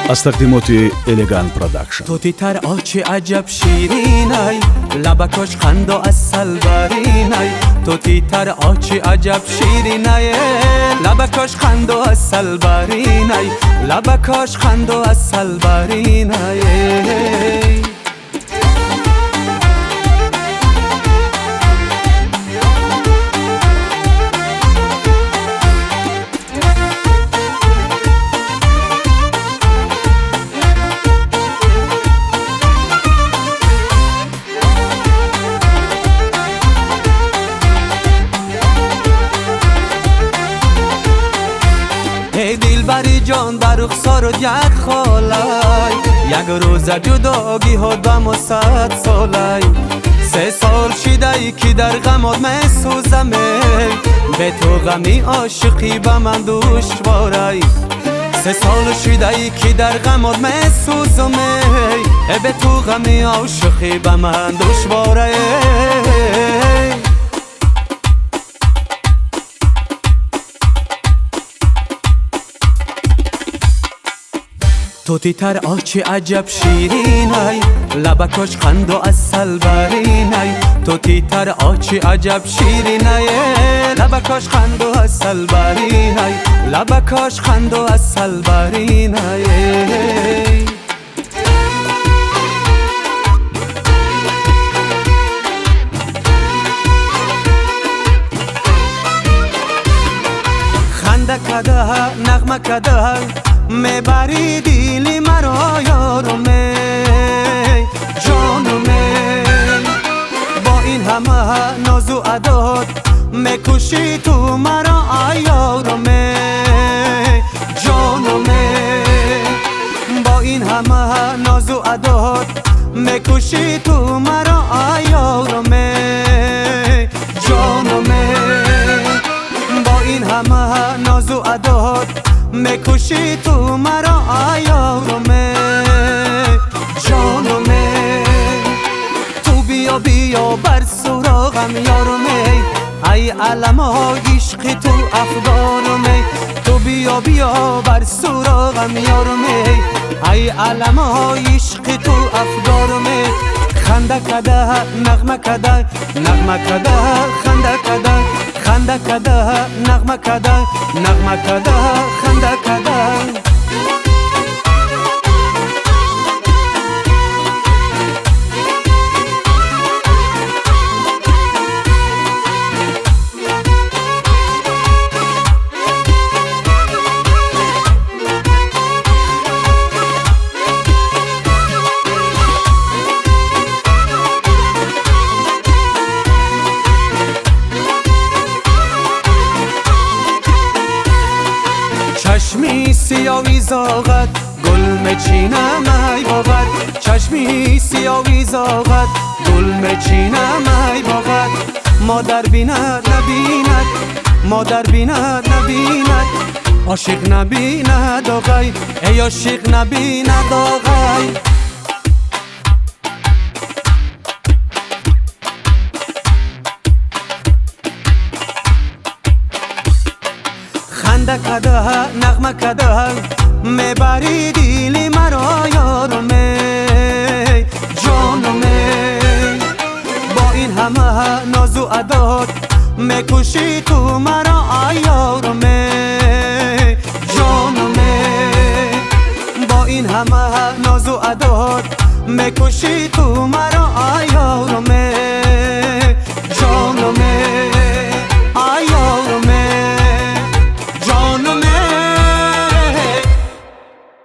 از تقدیمات الگان پروداکشن. تو تیتر آچی عجب شیرینای، لبکاش خند و اصل برینای. تو تیتر آچی عجب شیرینای، لبکاش خند و اصل برینای. لبکاش خند و اصل برینای. ای دلبری جان در رخسارت یک خالای، یک روز جداگی ها دم و 100 سالای. 3 سال شده ای که در غمات می سوزم، به تو غمی عاشقی به من دشواره. 3 سال شده ای که در غمات می سوزم، به تو غمی عاشقی به من دشواره. تو تیتر آچی عجب شیرینای، لبکاش خند و اصل برینای. تو تیتر آچی عجب شیرینای، لبکاش خند و اصل برینای. لبکاش خند و اصل برینای. خنده کده نغمه کده، میبری دیلی مرا یارمه جانمه. با این همه ناز و عداد میکشی تو مرا یارمه جانمه. با این همه ناز و عداد میکشی تو مرا یارمه جانمه. با این همه ناز و عداد میکشی تو مرا یارمه جانمه. تو بیا بیا بر سراغم یارمه، ای علم ها عشق تو افگارمه. تو بیا بیا بر سراغم یارمه، ای علم ها عشق تو افگارمه. خنده کده نغمه کده، نغمه کده خنده کده. خنده کده نغمه کده، نغمه کده خنده کده. چشمی سیاوی زاغد گل مچینم ای باغد. چشمی سیاوی زاغد گل مچینم ای باغد. مادر بیند نبیند، مادر بیند نبیند. عاشق نبیند آقای، ای عاشق نبیند آقای. خنده کده نغمه کده، میبری دیلی مرا یارمه جانمه. با این همه ناز و عداد میکشی تو مرا یارمه جانمه. با این همه ناز و عداد میکشی تو مرا یارمه